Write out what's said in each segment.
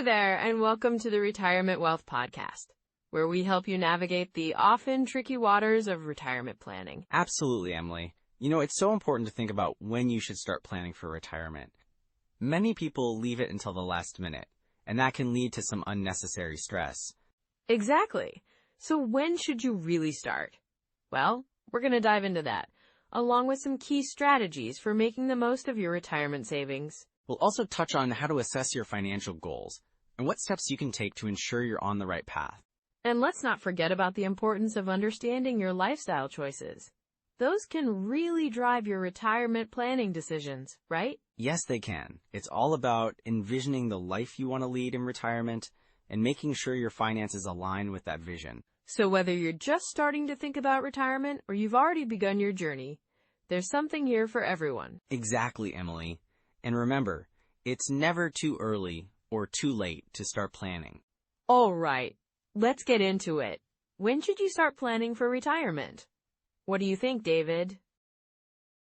Hey there, and welcome to the Retirement Wealth Podcast, where we help you navigate the often tricky waters of retirement planning. Absolutely, Emily. It's so important to think about when you should start planning for retirement. Many people leave it until the last minute, and that can lead to some unnecessary stress. Exactly. So when should you really start? Well, we're going to dive into that, along with some key strategies for making the most of your retirement savings. We'll also touch on how to assess your financial goals and what steps you can take to ensure you're on the right path. And let's not forget about the importance of understanding your lifestyle choices. Those can really drive your retirement planning decisions, right? Yes, they can. It's all about envisioning the life you want to lead in retirement and making sure your finances align with that vision. So whether you're just starting to think about retirement or you've already begun your journey, there's something here for everyone. Exactly, Emily. And remember, it's never too early or too late to start planning. All right, let's get into it. When should you start planning for retirement? What do you think, David?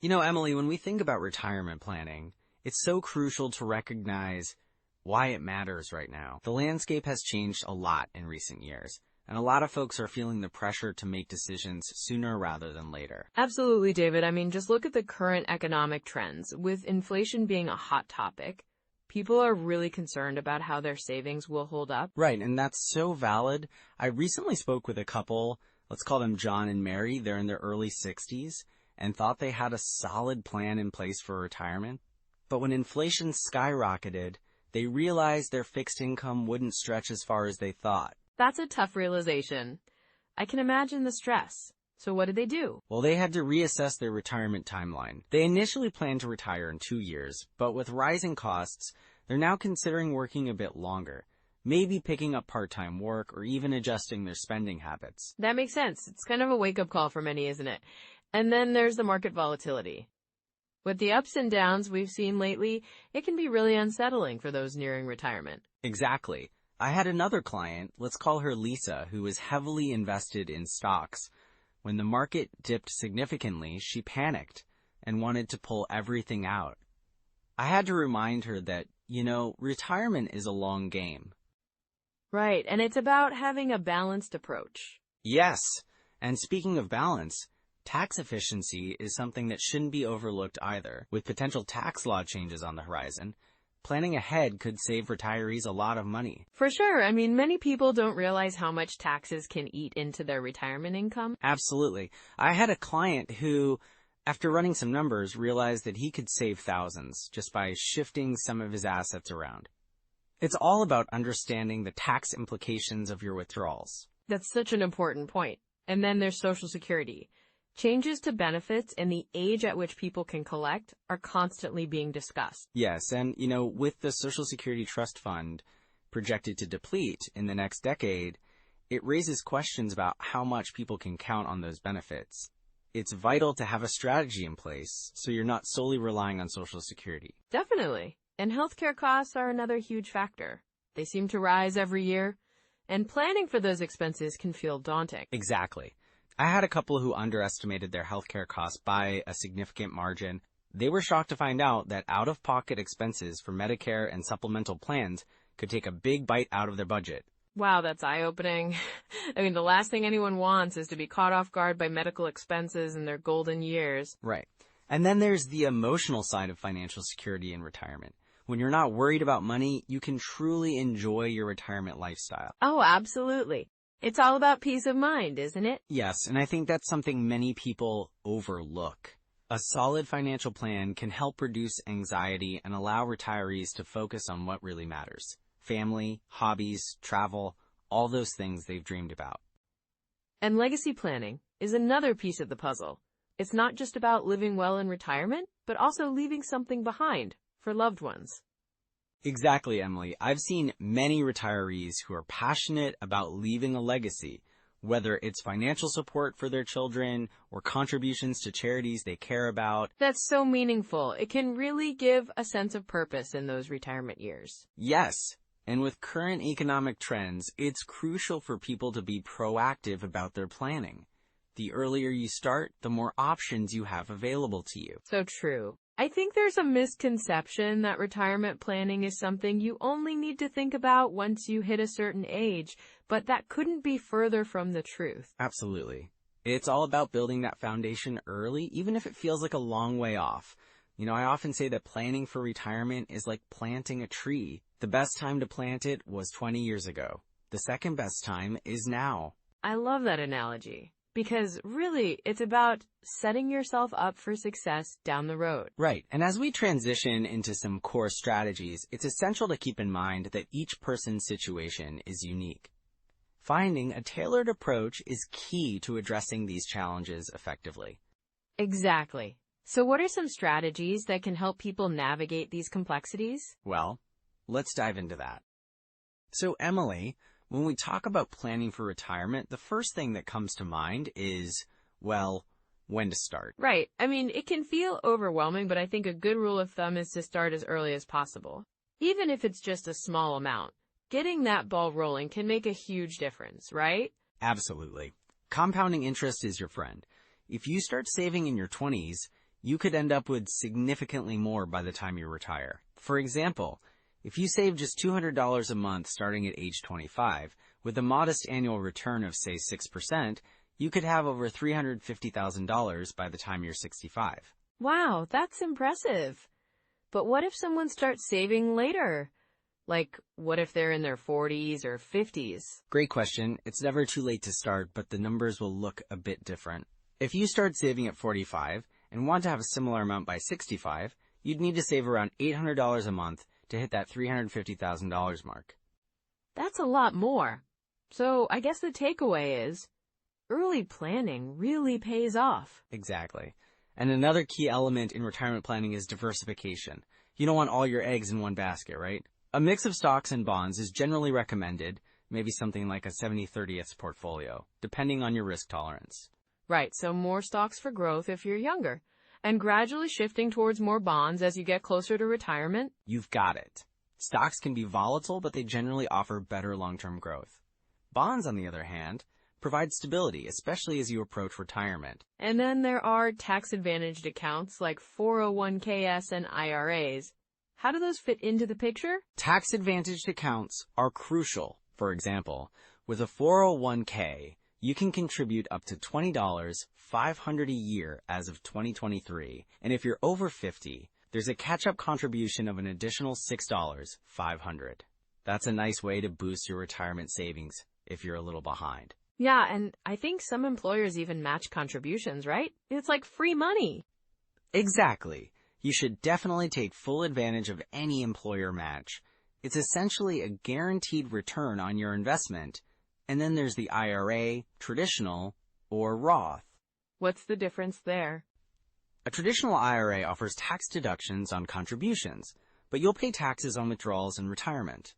Emily, when we think about retirement planning, it's so crucial to recognize why it matters right now. The landscape has changed a lot in recent years, and a lot of folks are feeling the pressure to make decisions sooner rather than later. Absolutely, David. Just look at the current economic trends. With inflation being a hot topic, people are really concerned about how their savings will hold up. Right, and that's so valid. I recently spoke with a couple, let's call them John and Mary. They're in their early 60s and thought they had a solid plan in place for retirement. But when inflation skyrocketed, they realized their fixed income wouldn't stretch as far as they thought. That's a tough realization. I can imagine the stress. So what did they do? Well, they had to reassess their retirement timeline. They initially planned to retire in 2 years, but with rising costs, they're now considering working a bit longer, maybe picking up part-time work or even adjusting their spending habits. That makes sense. It's kind of a wake-up call for many, isn't it? And then there's the market volatility. With the ups and downs we've seen lately, it can be really unsettling for those nearing retirement. Exactly. I had another client, let's call her Lisa, who was heavily invested in stocks. When the market dipped significantly, she panicked and wanted to pull everything out. I had to remind her that, retirement is a long game. Right, and it's about having a balanced approach. Yes, and speaking of balance, tax efficiency is something that shouldn't be overlooked either. With potential tax law changes on the horizon, planning ahead could save retirees a lot of money. For sure. Many people don't realize how much taxes can eat into their retirement income. Absolutely. I had a client who, after running some numbers, realized that he could save thousands just by shifting some of his assets around. It's all about understanding the tax implications of your withdrawals. That's such an important point. And then there's Social Security. Changes to benefits and the age at which people can collect are constantly being discussed. Yes, and, with the Social Security Trust Fund projected to deplete in the next decade, it raises questions about how much people can count on those benefits. It's vital to have a strategy in place so you're not solely relying on Social Security. Definitely. And healthcare costs are another huge factor. They seem to rise every year, and planning for those expenses can feel daunting. Exactly. I had a couple who underestimated their healthcare costs by a significant margin. They were shocked to find out that out-of-pocket expenses for Medicare and supplemental plans could take a big bite out of their budget. Wow, that's eye-opening. The last thing anyone wants is to be caught off guard by medical expenses in their golden years. Right. And then there's the emotional side of financial security in retirement. When you're not worried about money, you can truly enjoy your retirement lifestyle. Oh, absolutely. It's all about peace of mind, isn't it? Yes, and I think that's something many people overlook. A solid financial plan can help reduce anxiety and allow retirees to focus on what really matters. Family, hobbies, travel, all those things they've dreamed about. And legacy planning is another piece of the puzzle. It's not just about living well in retirement, but also leaving something behind for loved ones. Exactly, Emily. I've seen many retirees who are passionate about leaving a legacy, whether it's financial support for their children or contributions to charities they care about. That's so meaningful. It can really give a sense of purpose in those retirement years. Yes, and with current economic trends, it's crucial for people to be proactive about their planning. The earlier you start, the more options you have available to you. So true. I think there's a misconception that retirement planning is something you only need to think about once you hit a certain age, but that couldn't be further from the truth. Absolutely. It's all about building that foundation early, even if it feels like a long way off. I often say that planning for retirement is like planting a tree. The best time to plant it was 20 years ago. The second best time is now. I love that analogy. Because really, it's about setting yourself up for success down the road. Right. And as we transition into some core strategies, it's essential to keep in mind that each person's situation is unique. Finding a tailored approach is key to addressing these challenges effectively. Exactly. So what are some strategies that can help people navigate these complexities? Well, let's dive into that. So, Emily, when we talk about planning for retirement, the first thing that comes to mind is, well, when to start. Right. I mean, it can feel overwhelming, but I think a good rule of thumb is to start as early as possible. Even if it's just a small amount, getting that ball rolling can make a huge difference, right? Absolutely. Compounding interest is your friend. If you start saving in your 20s, you could end up with significantly more by the time you retire. For example, if you save just $200 a month starting at age 25, with a modest annual return of, say, 6%, you could have over $350,000 by the time you're 65. Wow, that's impressive. But what if someone starts saving later? Like, what if they're in their 40s or 50s? Great question. It's never too late to start, but the numbers will look a bit different. If you start saving at 45 and want to have a similar amount by 65, you'd need to save around $800 a month to hit that $350,000 mark. That's a lot more. So I guess the takeaway is, early planning really pays off. Exactly. And another key element in retirement planning is diversification. You don't want all your eggs in one basket, right? A mix of stocks and bonds is generally recommended, maybe something like a 70-30th portfolio, depending on your risk tolerance. Right, so more stocks for growth if you're younger, and gradually shifting towards more bonds as you get closer to retirement. You've got it. Stocks can be volatile, but they generally offer better long-term growth. Bonds, on the other hand, provide stability, especially as you approach retirement. And then there are tax-advantaged accounts like 401ks and IRAs. How do those fit into the picture? Tax-advantaged accounts are crucial. For example, with a 401k, you can contribute up to $20,500 a year as of 2023. And if you're over 50, there's a catch-up contribution of an additional $6,500. That's a nice way to boost your retirement savings if you're a little behind. Yeah, and I think some employers even match contributions, right? It's like free money. Exactly. You should definitely take full advantage of any employer match. It's essentially a guaranteed return on your investment. And then there's the IRA, traditional, or Roth. What's the difference there? A traditional IRA offers tax deductions on contributions, but you'll pay taxes on withdrawals in retirement.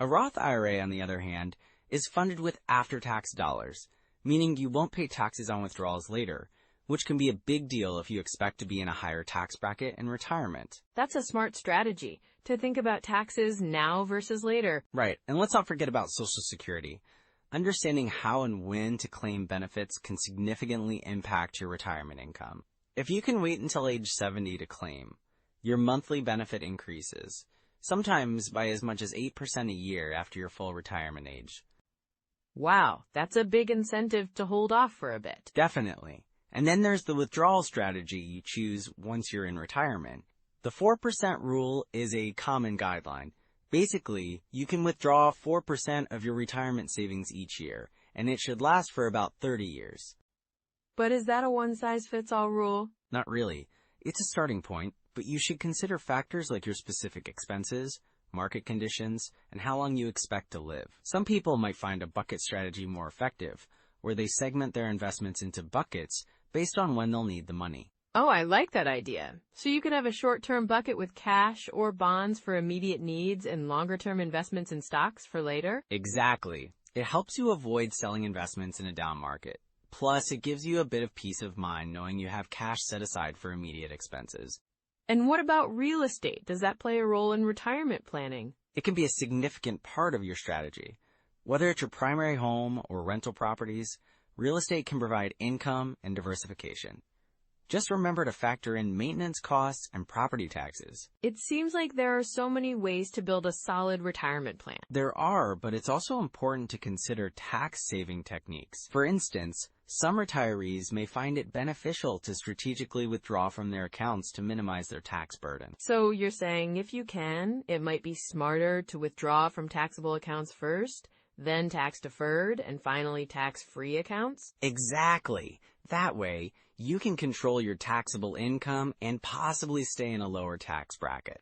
A Roth IRA, on the other hand, is funded with after-tax dollars, meaning you won't pay taxes on withdrawals later, which can be a big deal if you expect to be in a higher tax bracket in retirement. That's a smart strategy, to think about taxes now versus later. Right, and let's not forget about Social Security. Understanding how and when to claim benefits can significantly impact your retirement income. If you can wait until age 70 to claim, your monthly benefit increases, sometimes by as much as 8% a year after your full retirement age. Wow, that's a big incentive to hold off for a bit. Definitely. And then there's the withdrawal strategy you choose once you're in retirement. The 4% rule is a common guideline. Basically, you can withdraw 4% of your retirement savings each year, and it should last for about 30 years. But is that a one-size-fits-all rule? Not really. It's a starting point, but you should consider factors like your specific expenses, market conditions, and how long you expect to live. Some people might find a bucket strategy more effective, where they segment their investments into buckets based on when they'll need the money. Oh, I like that idea. So you could have a short-term bucket with cash or bonds for immediate needs and longer-term investments in stocks for later? Exactly. It helps you avoid selling investments in a down market. Plus, it gives you a bit of peace of mind knowing you have cash set aside for immediate expenses. And what about real estate? Does that play a role in retirement planning? It can be a significant part of your strategy. Whether it's your primary home or rental properties, real estate can provide income and diversification. Just remember to factor in maintenance costs and property taxes. It seems like there are so many ways to build a solid retirement plan. There are, but it's also important to consider tax-saving techniques. For instance, some retirees may find it beneficial to strategically withdraw from their accounts to minimize their tax burden. So you're saying if you can, it might be smarter to withdraw from taxable accounts first, then tax-deferred, and finally tax-free accounts? Exactly. That way, you can control your taxable income and possibly stay in a lower tax bracket.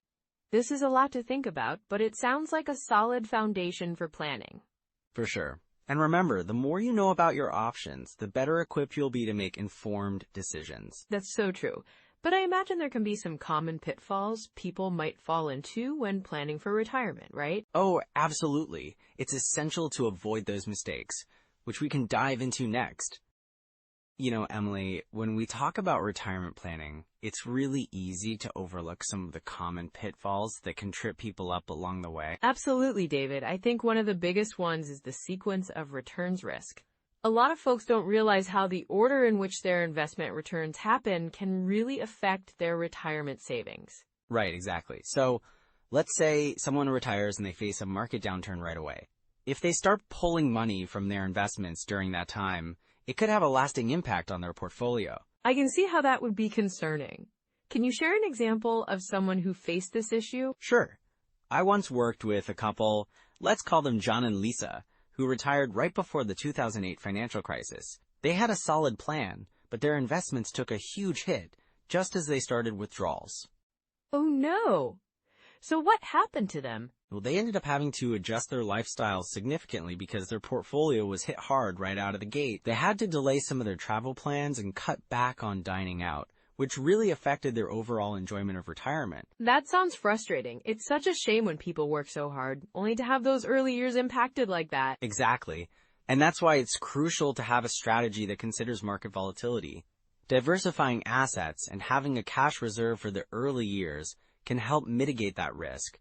This is a lot to think about, but it sounds like a solid foundation for planning. For sure. And remember, the more you know about your options, the better equipped you'll be to make informed decisions. That's so true. But I imagine there can be some common pitfalls people might fall into when planning for retirement, right? Oh, absolutely. It's essential to avoid those mistakes, which we can dive into next. You know, Emily, when we talk about retirement planning, it's really easy to overlook some of the common pitfalls that can trip people up along the way. Absolutely, David. I think one of the biggest ones is the sequence of returns risk. A lot of folks don't realize how the order in which their investment returns happen can really affect their retirement savings. Right, exactly. So, let's say someone retires and they face a market downturn right away. If they start pulling money from their investments during that time, it could have a lasting impact on their portfolio. I can see how that would be concerning. Can you share an example of someone who faced this issue? Sure. I once worked with a couple, let's call them John and Lisa, who retired right before the 2008 financial crisis. They had a solid plan, but their investments took a huge hit just as they started withdrawals. Oh no! So what happened to them? Well, they ended up having to adjust their lifestyle significantly because their portfolio was hit hard right out of the gate. They had to delay some of their travel plans and cut back on dining out, which really affected their overall enjoyment of retirement. That sounds frustrating. It's such a shame when people work so hard, only to have those early years impacted like that. Exactly. And that's why it's crucial to have a strategy that considers market volatility. Diversifying assets and having a cash reserve for the early years can help mitigate that risk.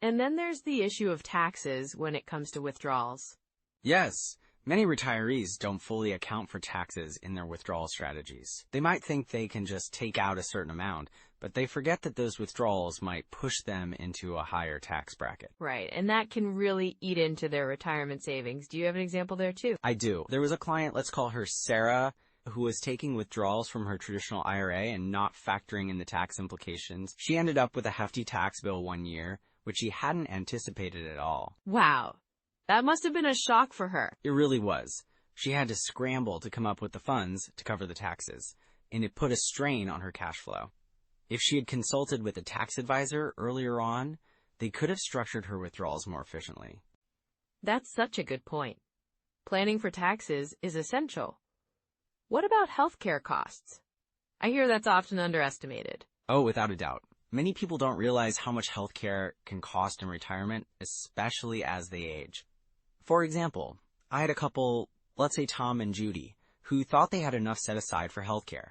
And then there's the issue of taxes when it comes to withdrawals. Yes, many retirees don't fully account for taxes in their withdrawal strategies. They might think they can just take out a certain amount, but they forget that those withdrawals might push them into a higher tax bracket. Right, and that can really eat into their retirement savings. Do you have an example there too? I do. There was a client, let's call her Sarah, who was taking withdrawals from her traditional IRA and not factoring in the tax implications. She ended up with a hefty tax bill one year, which she hadn't anticipated at all. Wow. That must have been a shock for her. It really was. She had to scramble to come up with the funds to cover the taxes, and it put a strain on her cash flow. If she had consulted with a tax advisor earlier on, they could have structured her withdrawals more efficiently. That's such a good point. Planning for taxes is essential. What about healthcare costs? I hear that's often underestimated. Oh, without a doubt. Many people don't realize how much healthcare can cost in retirement, especially as they age. For example, I had a couple, let's say Tom and Judy, who thought they had enough set aside for healthcare.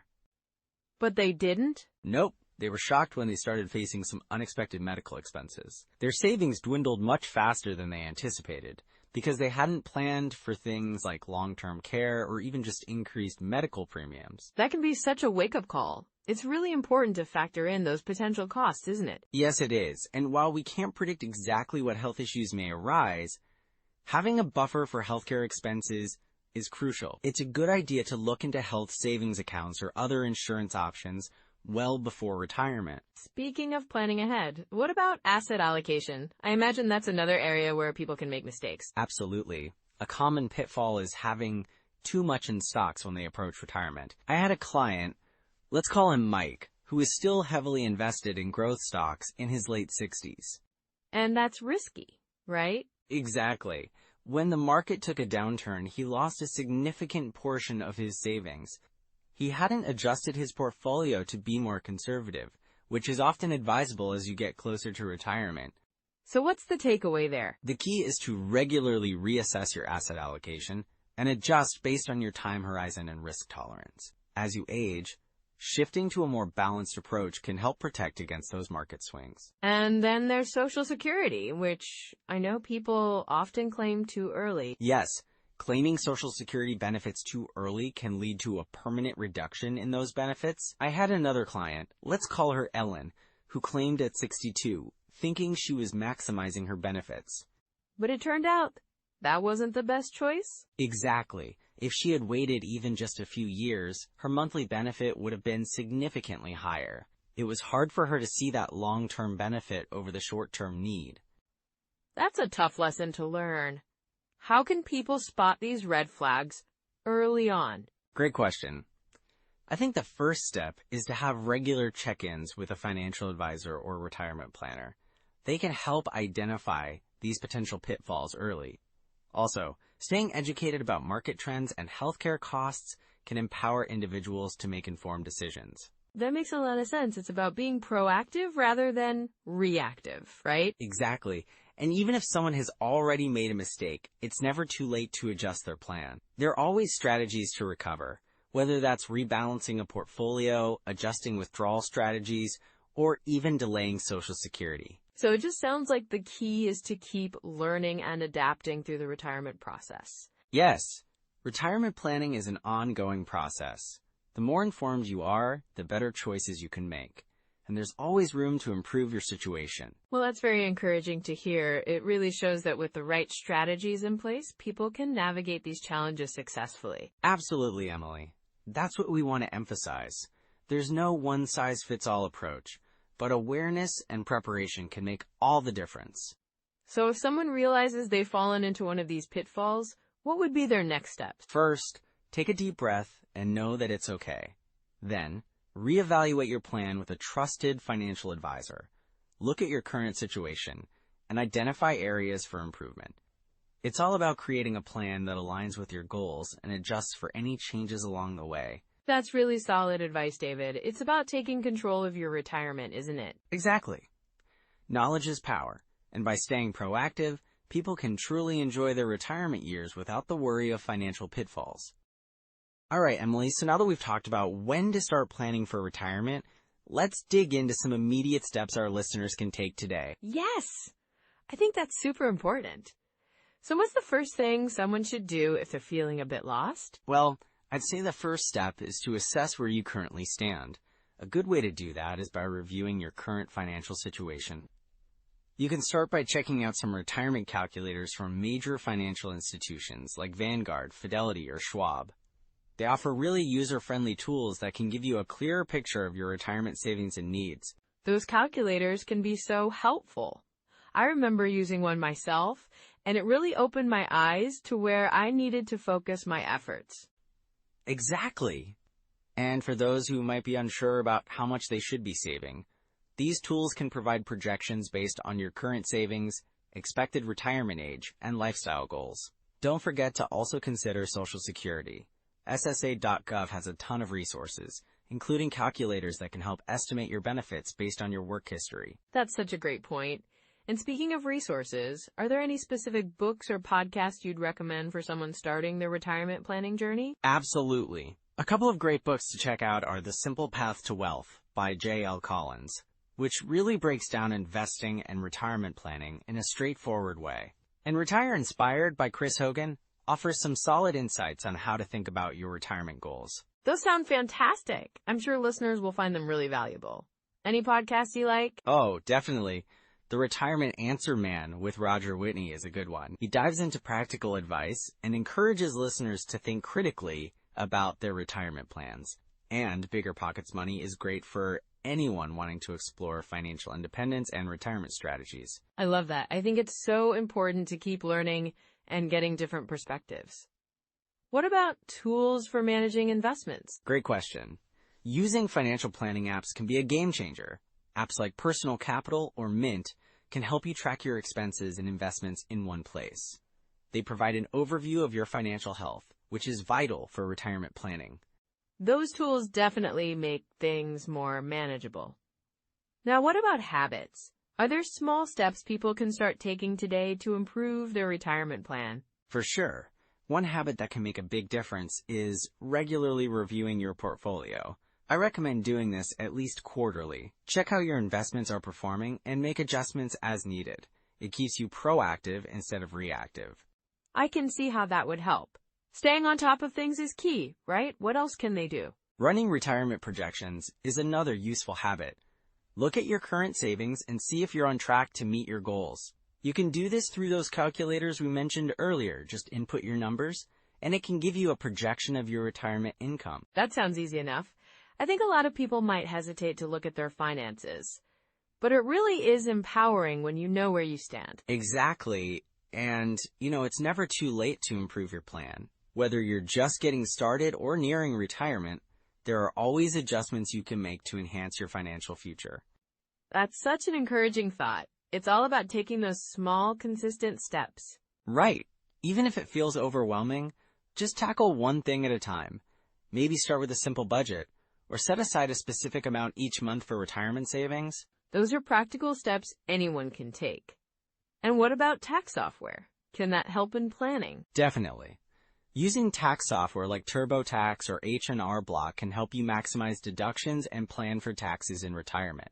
But they didn't? Nope. They were shocked when they started facing some unexpected medical expenses. Their savings dwindled much faster than they anticipated because they hadn't planned for things like long-term care or even just increased medical premiums. That can be such a wake-up call. It's really important to factor in those potential costs, isn't it? Yes, it is. And while we can't predict exactly what health issues may arise, having a buffer for healthcare expenses is crucial. It's a good idea to look into health savings accounts or other insurance options well before retirement. Speaking of planning ahead, what about asset allocation? I imagine that's another area where people can make mistakes. Absolutely. A common pitfall is having too much in stocks when they approach retirement. I had a client, let's call him Mike, who is still heavily invested in growth stocks in his late 60s. And that's risky, right? Exactly. When the market took a downturn, he lost a significant portion of his savings. He hadn't adjusted his portfolio to be more conservative, which is often advisable as you get closer to retirement. So what's the takeaway there? The key is to regularly reassess your asset allocation and adjust based on your time horizon and risk tolerance. As you age, shifting to a more balanced approach can help protect against those market swings. And then there's Social Security, which I know people often claim too early. Yes, Claiming Social Security benefits too early can lead to a permanent reduction in those benefits. I had another client, let's call her Ellen, who claimed at 62, thinking she was maximizing her benefits. But it turned out that wasn't the best choice? Exactly. If she had waited even just a few years, her monthly benefit would have been significantly higher. It was hard for her to see that long-term benefit over the short-term need. That's a tough lesson to learn. How can people spot these red flags early on? Great question. I think the first step is to have regular check-ins with a financial advisor or retirement planner. They can help identify these potential pitfalls early. Also, staying educated about market trends and healthcare costs can empower individuals to make informed decisions. That makes a lot of sense. It's about being proactive rather than reactive, right? Exactly. And even if someone has already made a mistake, it's never too late to adjust their plan. There are always strategies to recover, whether that's rebalancing a portfolio, adjusting withdrawal strategies, or even delaying Social Security. So it just sounds like the key is to keep learning and adapting through the retirement process. Yes, retirement planning is an ongoing process. The more informed you are, the better choices you can make. And there's always room to improve your situation. Well, that's very encouraging to hear. It really shows that with the right strategies in place, people can navigate these challenges successfully. Absolutely, Emily. That's what we want to emphasize. There's no one-size-fits-all approach, but awareness and preparation can make all the difference. So if someone realizes they've fallen into one of these pitfalls, what would be their next steps? First, take a deep breath and know that it's okay. Then, reevaluate your plan with a trusted financial advisor. Look at your current situation and identify areas for improvement. It's all about creating a plan that aligns with your goals and adjusts for any changes along the way. That's really solid advice, David. It's about taking control of your retirement, isn't it? Exactly. Knowledge is power, and by staying proactive, people can truly enjoy their retirement years without the worry of financial pitfalls. All right, Emily, so now that we've talked about when to start planning for retirement, let's dig into some immediate steps our listeners can take today. Yes! I think that's super important. So what's the first thing someone should do if they're feeling a bit lost? Well, I'd say the first step is to assess where you currently stand. A good way to do that is by reviewing your current financial situation. You can start by checking out some retirement calculators from major financial institutions like Vanguard, Fidelity, or Schwab. They offer really user-friendly tools that can give you a clearer picture of your retirement savings and needs. Those calculators can be so helpful. I remember using one myself, and it really opened my eyes to where I needed to focus my efforts. Exactly. And for those who might be unsure about how much they should be saving, these tools can provide projections based on your current savings, expected retirement age, and lifestyle goals. Don't forget to also consider Social Security. SSA.gov has a ton of resources, including calculators that can help estimate your benefits based on your work history. That's such a great point. And speaking of resources, are there any specific books or podcasts you'd recommend for someone starting their retirement planning journey? Absolutely. A couple of great books to check out are The Simple Path to Wealth by J.L. Collins, which really breaks down investing and retirement planning in a straightforward way. And Retire Inspired by Chris Hogan offers some solid insights on how to think about your retirement goals. Those sound fantastic. I'm sure listeners will find them really valuable. Any podcasts you like? Oh, definitely. The Retirement Answer Man with Roger Whitney is a good one. He dives into practical advice and encourages listeners to think critically about their retirement plans. And Bigger Pockets Money is great for anyone wanting to explore financial independence and retirement strategies. I love that. I think it's so important to keep learning and getting different perspectives. What about tools for managing investments? Great question. Using financial planning apps can be a game changer. Apps like Personal Capital or Mint can help you track your expenses and investments in one place. They provide an overview of your financial health, which is vital for retirement planning. Those tools definitely make things more manageable. Now, what about habits? Are there small steps people can start taking today to improve their retirement plan? For sure. One habit that can make a big difference is regularly reviewing your portfolio. I recommend doing this at least quarterly. Check how your investments are performing and make adjustments as needed. It keeps you proactive instead of reactive. I can see how that would help. Staying on top of things is key, right? What else can they do? Running retirement projections is another useful habit. Look at your current savings and see if you're on track to meet your goals. You can do this through those calculators we mentioned earlier. Just input your numbers, and it can give you a projection of your retirement income. That sounds easy enough. I think a lot of people might hesitate to look at their finances, but it really is empowering when you know where you stand. Exactly. And, it's never too late to improve your plan. Whether you're just getting started or nearing retirement, there are always adjustments you can make to enhance your financial future. That's such an encouraging thought. It's all about taking those small, consistent steps. Right. Even if it feels overwhelming, just tackle one thing at a time. Maybe start with a simple budget, or set aside a specific amount each month for retirement savings. Those are practical steps anyone can take. And what about tax software? Can that help in planning? Definitely. Using tax software like TurboTax or H&R Block can help you maximize deductions and plan for taxes in retirement.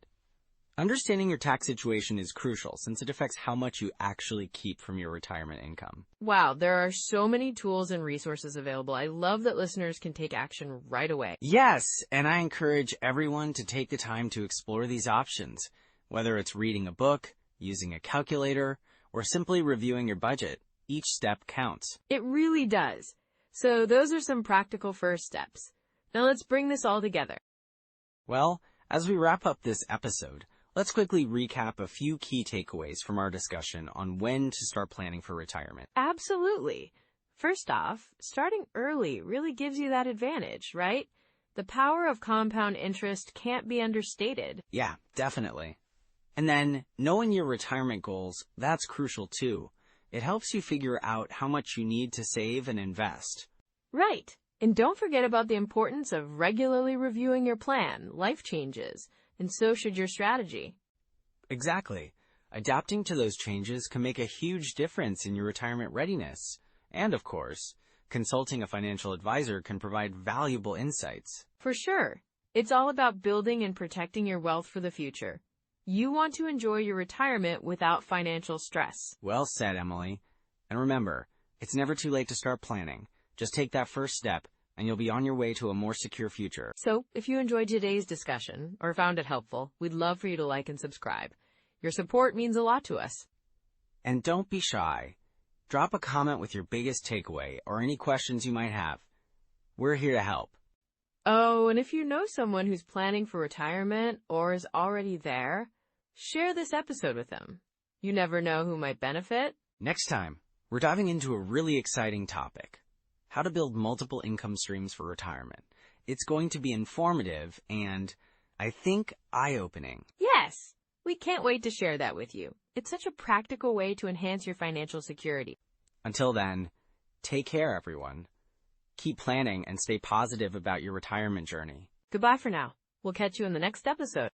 Understanding your tax situation is crucial since it affects how much you actually keep from your retirement income. Wow, there are so many tools and resources available. I love that listeners can take action right away. Yes, and I encourage everyone to take the time to explore these options, whether it's reading a book, using a calculator, or simply reviewing your budget. Each step counts. It really does. So those are some practical first steps. Now let's bring this all together. Well, as we wrap up this episode, let's quickly recap a few key takeaways from our discussion on when to start planning for retirement. Absolutely. First off, starting early really gives you that advantage, right? The power of compound interest can't be understated. Yeah, definitely. And then, knowing your retirement goals, that's crucial too. It helps you figure out how much you need to save and invest. Right. And don't forget about the importance of regularly reviewing your plan. Life changes, and so should your strategy. Exactly. Adapting to those changes can make a huge difference in your retirement readiness. And of course, consulting a financial advisor can provide valuable insights. For sure. It's all about building and protecting your wealth for the future. You want to enjoy your retirement without financial stress. Well said, Emily. And remember, it's never too late to start planning. Just take that first step, and you'll be on your way to a more secure future. So, if you enjoyed today's discussion or found it helpful, we'd love for you to like and subscribe. Your support means a lot to us. And don't be shy. Drop a comment with your biggest takeaway or any questions you might have. We're here to help. Oh, and if you know someone who's planning for retirement or is already there, share this episode with them. You never know who might benefit. Next time, we're diving into a really exciting topic: how to build multiple income streams for retirement. It's going to be informative and, I think, eye-opening. Yes, we can't wait to share that with you. It's such a practical way to enhance your financial security. Until then, take care, everyone. Keep planning and stay positive about your retirement journey. Goodbye for now. We'll catch you in the next episode.